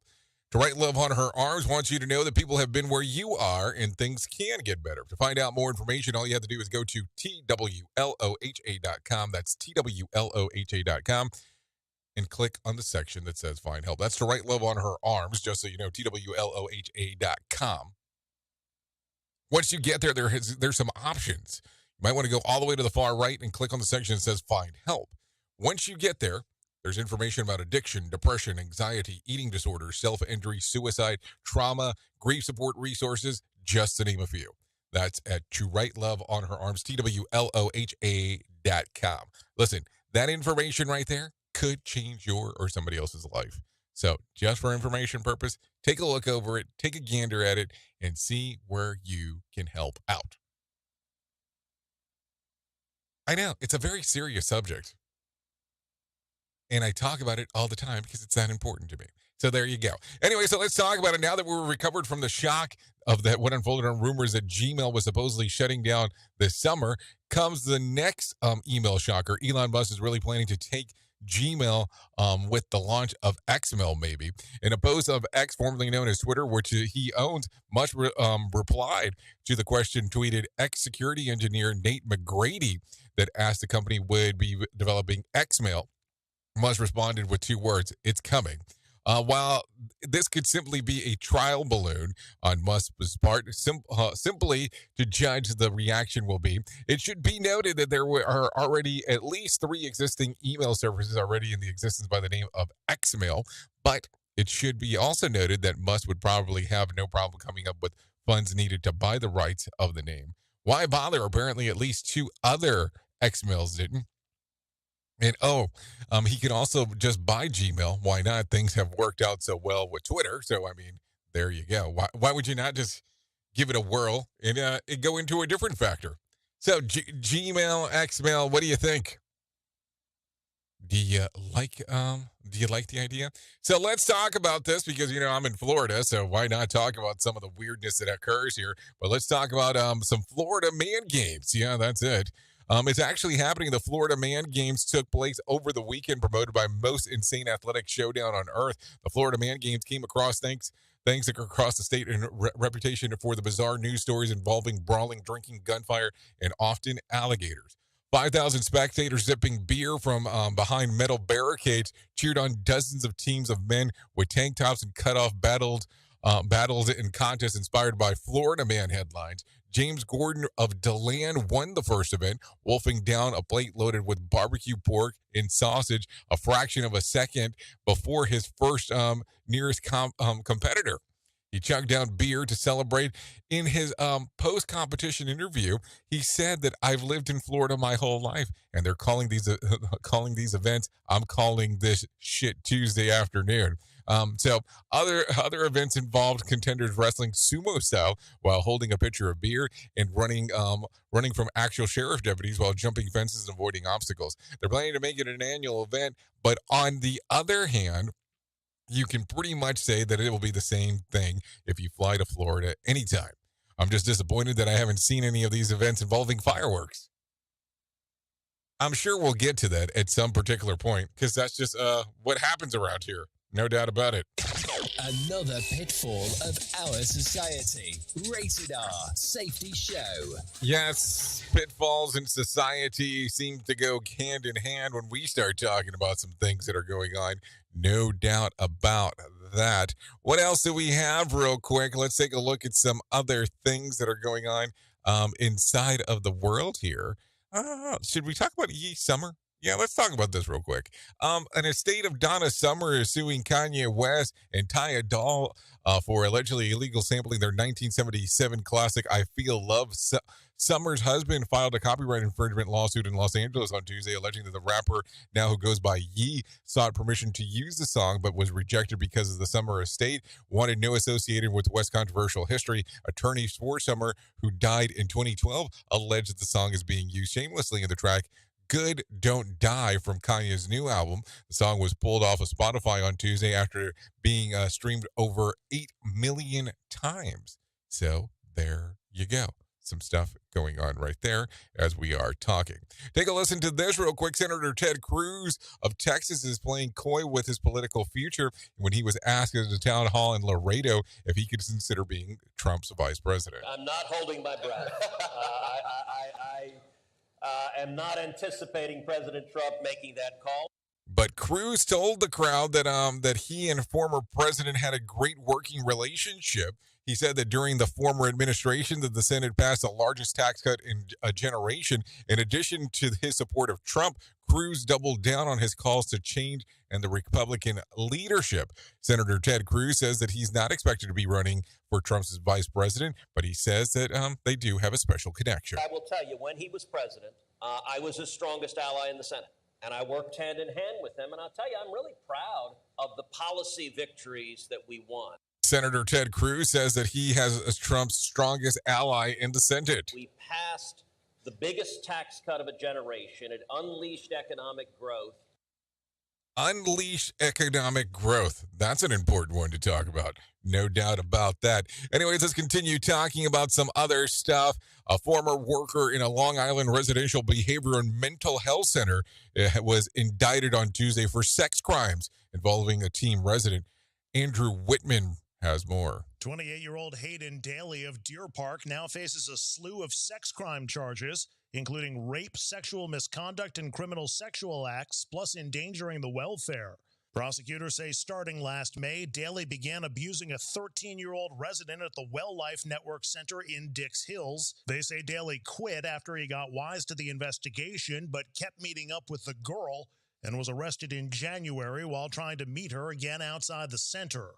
To Write Love on Her Arms wants you to know that people have been where you are and things can get better. To find out more information, all you have to do is go to TWLOHA.com. That's TWLOHA.com. And click on the section that says Find Help. That's To Write Love on Her Arms, just so you know, TWLOHA.com. Once you get there, there's some options. You might want to go all the way to the far right and click on the section that says Find Help. Once you get there, there's information about addiction, depression, anxiety, eating disorders, self-injury, suicide, trauma, grief support resources, just to name a few. That's at To Write Love on Her Arms, TWLOHA.com. Listen, that information right there could change your or somebody else's life. So just for information purpose, take a look over it, take a gander at it, and see where you can help out. I know, it's a very serious subject. And I talk about it all the time because it's that important to me. So there you go. Anyway, so let's talk about it now that we're recovered from the shock of that what unfolded on rumors that Gmail was supposedly shutting down this summer. Comes the next email shocker. Elon Musk is really planning to take Gmail with the launch of Xmail, maybe. In a post of X, formerly known as Twitter, which he owns, Musk replied to the question tweeted X security engineer Nate McGrady that asked the company would be developing Xmail. Musk responded with 2 words, it's coming. While this could simply be a trial balloon on Musk's part, simply to judge the reaction will be, it should be noted that there are already at least 3 existing email services already in the existence by the name of Xmail, but it should be also noted that Musk would probably have no problem coming up with funds needed to buy the rights of the name. Why bother? Apparently at least 2 other Xmails didn't. And he can also just buy Gmail. Why not? Things have worked out so well with Twitter. So, I mean, there you go. Why would you not just give it a whirl and go into a different factor? So, Gmail, Xmail, what do you think? Do you like the idea? So let's talk about this because, you know, I'm in Florida, so why not talk about some of the weirdness that occurs here? But let's talk about some Florida Man Games. Yeah, that's it. It's actually happening. The Florida Man Games took place over the weekend, promoted by Most Insane Athletic Showdown on Earth. The Florida Man Games came across thanks across the state and reputation for the bizarre news stories involving brawling, drinking, gunfire, and often alligators. 5,000 spectators sipping beer from behind metal barricades cheered on dozens of teams of men with tank tops and cutoff battles in contests inspired by Florida Man headlines. James Gordon of DeLand won the first event, wolfing down a plate loaded with barbecue pork and sausage a fraction of a second before his first nearest competitor. He chugged down beer to celebrate. In his post-competition interview, he said that I've lived in Florida my whole life, and they're calling these events. I'm calling this shit Tuesday afternoon. So other events involved contenders wrestling sumo style while holding a pitcher of beer and running from actual sheriff deputies while jumping fences and avoiding obstacles. They're planning to make it an annual event, but on the other hand, you can pretty much say that it will be the same thing if you fly to Florida anytime. I'm just disappointed that I haven't seen any of these events involving fireworks. I'm sure we'll get to that at some particular point because that's just what happens around here. No doubt about it. Another pitfall of our society. Rated R Safety Show. Yes, pitfalls in society seem to go hand in hand when we start talking about some things that are going on. No doubt about that. What else do we have real quick? Let's take a look at some other things that are going on inside of the world here. Should we talk about Ye Summer? Yeah, let's talk about this real quick. An estate of Donna Summer is suing Kanye West and Ty Doll for allegedly illegal sampling their 1977 classic "I Feel Love." Summer's husband filed a copyright infringement lawsuit in Los Angeles on Tuesday, alleging that the rapper, now who goes by Yee, sought permission to use the song but was rejected because of the Summer estate wanted no associated with West's controversial history. Attorneys for Summer, who died in 2012, alleged that the song is being used shamelessly in the track "Good Don't Die" from Kanye's new album. The song was pulled off of Spotify on Tuesday after being streamed over 8 million times. So there you go. Some stuff going on right there as we are talking. Take a listen to this real quick. Senator Ted Cruz of Texas is playing coy with his political future when he was asked at a town hall in Laredo if he could consider being Trump's vice president. I'm not holding my breath. I am not anticipating President Trump making that call. But Cruz told the crowd that he and former president had a great working relationship. He said that during the former administration that the Senate passed the largest tax cut in a generation. In addition to his support of Trump, Cruz doubled down on his calls to change and the Republican leadership. Senator Ted Cruz says that he's not expected to be running for Trump's vice president, but he says that they do have a special connection. I will tell you, when he was president, I was his strongest ally in the Senate. And I worked hand in hand with him. And I'll tell you, I'm really proud of the policy victories that we won. Senator Ted Cruz says that he has Trump's strongest ally in the Senate. We passed the biggest tax cut of a generation. It unleashed economic growth. Unleash economic growth. That's an important one to talk about. No doubt about that. Anyways, let's continue talking about some other stuff. A former worker in a Long Island residential behavioral and mental health center was indicted on Tuesday for sex crimes involving a teen resident. Andrew Whitman has more. 28-year-old Hayden Daly of Deer Park now faces a slew of sex crime charges, including rape, sexual misconduct, and criminal sexual acts, plus endangering the welfare. Prosecutors say starting last May, Daly began abusing a 13-year-old resident at the Well Life Network Center in Dix Hills. They say Daly quit after he got wise to the investigation, but kept meeting up with the girl and was arrested in January while trying to meet her again outside the center.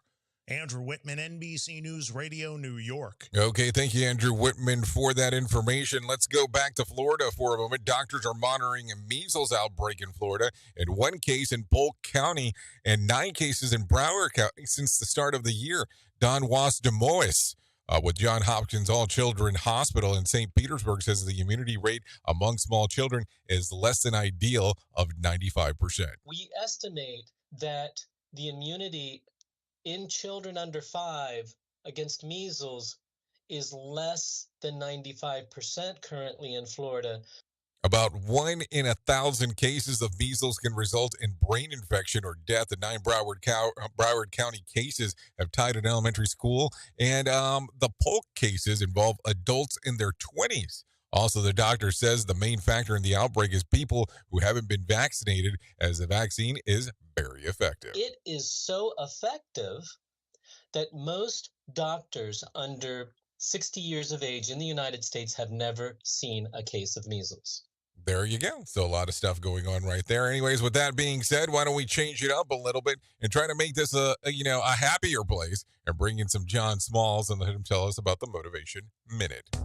Andrew Whitman, NBC News Radio, New York. Okay, thank you, Andrew Whitman, for that information. Let's go back to Florida for a moment. Doctors are monitoring a measles outbreak in Florida in 1 case in Polk County and 9 cases in Broward County since the start of the year. Don Was Demois with Johns Hopkins All Children Hospital in St. Petersburg says the immunity rate among small children is less than ideal of 95%. We estimate that the immunity in children under 5 against measles is less than 95% currently in Florida. About 1 in 1,000 cases of measles can result in brain infection or death. The 9 Broward County cases have tied an elementary school, and the Polk cases involve adults in their 20s. Also, the doctor says the main factor in the outbreak is people who haven't been vaccinated, as the vaccine is very effective. It is so effective that most doctors under 60 years of age in the United States have never seen a case of measles. There you go. So a lot of stuff going on right there. Anyways, with that being said, why don't we change it up a little bit and try to make this a happier place and bring in some John Smalls and let him tell us about the Motivation Minute.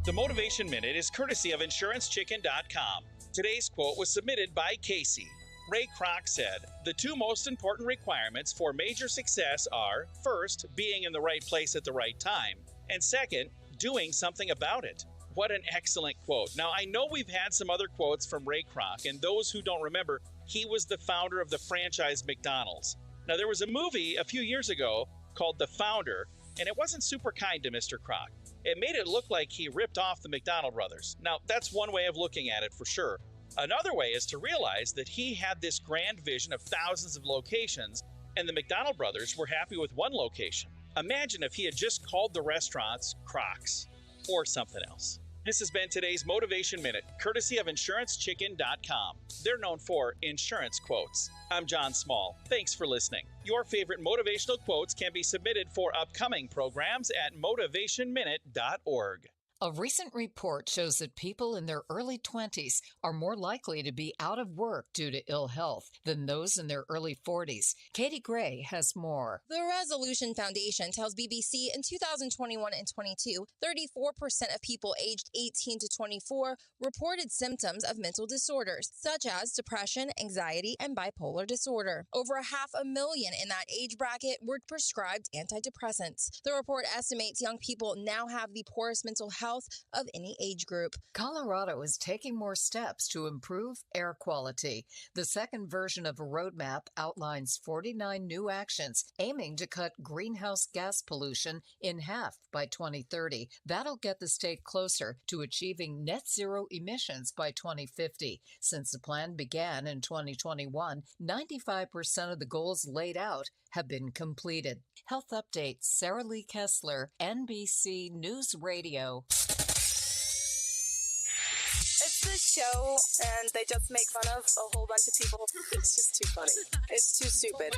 The Motivation Minute is courtesy of InsuranceChicken.com. Today's quote was submitted by Casey. Ray Kroc said, "The 2 most important requirements for major success are, first, being in the right place at the right time, and second, doing something about it." What an excellent quote. Now, I know we've had some other quotes from Ray Kroc, and those who don't remember, he was the founder of the franchise McDonald's. Now, there was a movie a few years ago called The Founder, and it wasn't super kind to Mr. Kroc. It made it look like he ripped off the McDonald brothers. Now, that's one way of looking at it for sure. Another way is to realize that he had this grand vision of thousands of locations, and the McDonald brothers were happy with 1 location. Imagine if he had just called the restaurants Croc's or something else. This has been today's Motivation Minute, courtesy of InsuranceChicken.com. They're known for insurance quotes. I'm John Small. Thanks for listening. Your favorite motivational quotes can be submitted for upcoming programs at motivationminute.org. A recent report shows that people in their early 20s are more likely to be out of work due to ill health than those in their early 40s. Katie Gray has more. The Resolution Foundation tells BBC in 2021 and 22, 34% of people aged 18 to 24 reported symptoms of mental disorders, such as depression, anxiety, and bipolar disorder. Over 500,000 in that age bracket were prescribed antidepressants. The report estimates young people now have the poorest mental health of any age group. Colorado is taking more steps to improve air quality. The second version of a roadmap outlines 49 new actions aiming to cut greenhouse gas pollution in half by 2030. That'll get the state closer to achieving net zero emissions by 2050. Since the plan began in 2021, 95% of the goals laid out have been completed. Health Update, Sarah Lee Kessler, NBC News Radio. It's this show, and they just make fun of a whole bunch of people. It's just too funny. It's too stupid.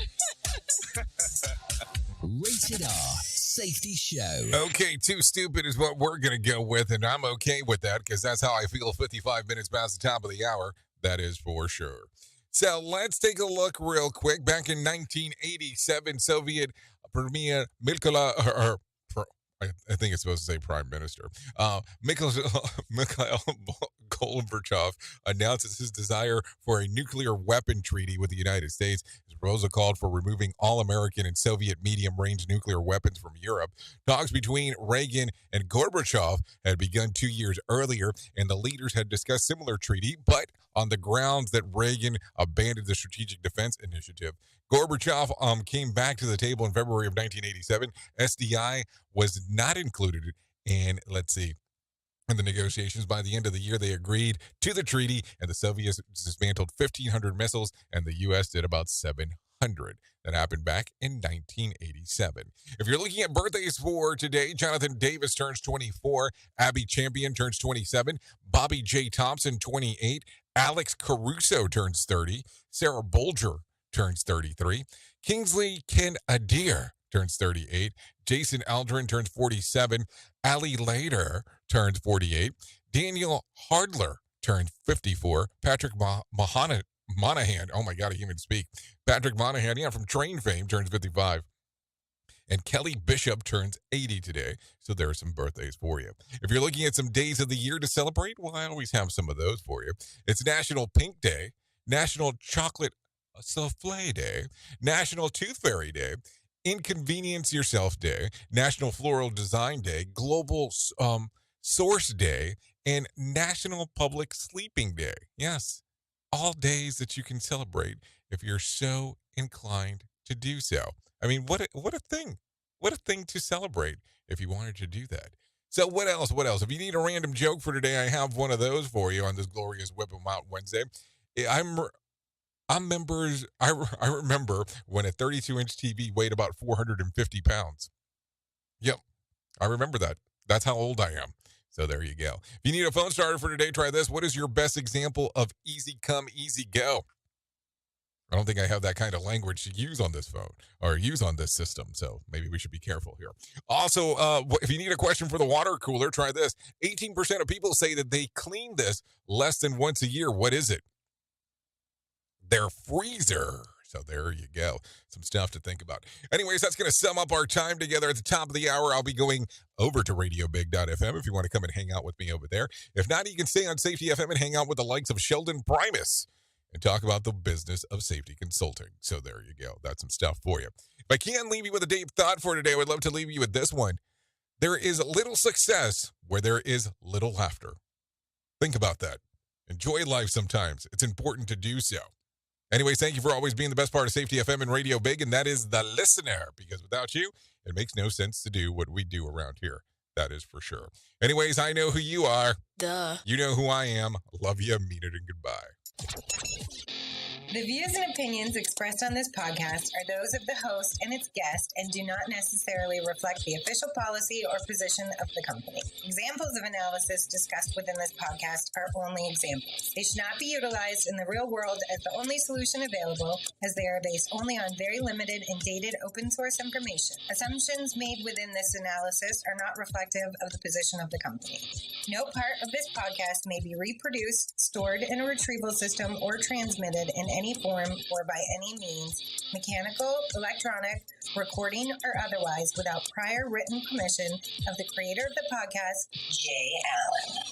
Rated R Safety Show. Okay, too stupid is what we're going to go with, and I'm okay with that because that's how I feel 55 minutes past the top of the hour. That is for sure. So let's take a look real quick. Back in 1987, Soviet Premier Mikhail, I think it's supposed to say Prime Minister, Mikhail Gorbachev announces his desire for a nuclear weapon treaty with the United States. His proposal called for removing all American and Soviet medium-range nuclear weapons from Europe. Talks between Reagan and Gorbachev had begun 2 years earlier, and the leaders had discussed similar treaty, but on the grounds that Reagan abandoned the Strategic Defense Initiative. Gorbachev came back to the table in February of 1987. SDI was not included in, in the negotiations. By the end of the year, they agreed to the treaty, and the Soviets dismantled 1,500 missiles, and the U.S. did about 700. That happened back in 1987. If you're looking at birthdays for today, Jonathan Davis turns 24, Abby Champion turns 27, Bobby J. Thompson, 28, Alex Caruso turns 30, Sarah Bolger turns 33, Kingsley Ken Adair turns 38, Jason Aldrin turns 47, Ali Lader turns 48, Daniel Hardler turns 54, Patrick Monahan, oh my God, I can't even speak. Patrick Monahan, from Train fame, turns 55. And Kelly Bishop turns 80 today. So there are some birthdays for you. If you're looking at some days of the year to celebrate, well, I always have some of those for you. It's National Pink Day, National Chocolate Souffle Day, National Tooth Fairy Day, Inconvenience Yourself Day, National Floral Design Day, Global Source Day, and National Public Sleeping Day. Yes, all days that you can celebrate if you're so inclined to do so. I mean, what a thing. What a thing to celebrate if you wanted to do that. So what else? If you need a random joke for today, I have one of those for you on this glorious Whip 'em Out Wednesday. I remember when a 32-inch TV weighed about 450 pounds. Yep, I remember that. That's how old I am. So there you go. If you need a phone starter for today, try this. What is your best example of easy come, easy go? I don't think I have that kind of language to use on this phone or use on this system, so maybe we should be careful here. Also, if you need a question for the water cooler, try this. 18% of people say that they clean this less than once a year. What is it? Their freezer. So there you go. Some stuff to think about. Anyways, that's going to sum up our time together. At the top of the hour, I'll be going over to radiobig.fm if you want to come and hang out with me over there. If not, you can stay on Safety FM and hang out with the likes of Sheldon Primus and talk about the business of safety consulting. So there you go. That's some stuff for you. If I can leave you with a deep thought for today, I would love to leave you with this one. There is little success where there is little laughter. Think about that. Enjoy life sometimes. It's important to do so. Anyways, thank you for always being the best part of Safety FM and Radio Big, and that is the listener, because without you, it makes no sense to do what we do around here. That is for sure. Anyways, I know who you are. Duh. You know who I am. Love you, mean it, and goodbye. The views and opinions expressed on this podcast are those of the host and its guest and do not necessarily reflect the official policy or position of the company. Examples of analysis discussed within this podcast are only examples. They should not be utilized in the real world as the only solution available, as they are based only on very limited and dated open source information. Assumptions made within this analysis are not reflective of the position of the company. No part of this podcast may be reproduced, stored in a retrieval system, or transmitted in any form or by any means, mechanical, electronic, recording, or otherwise, without prior written permission of the creator of the podcast, Jay Allen.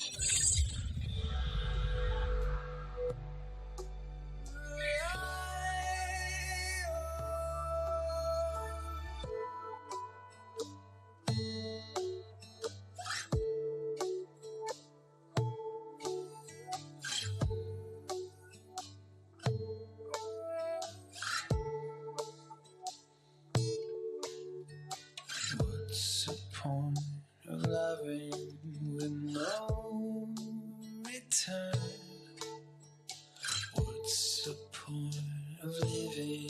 What's the point of loving with no return? What's the point of living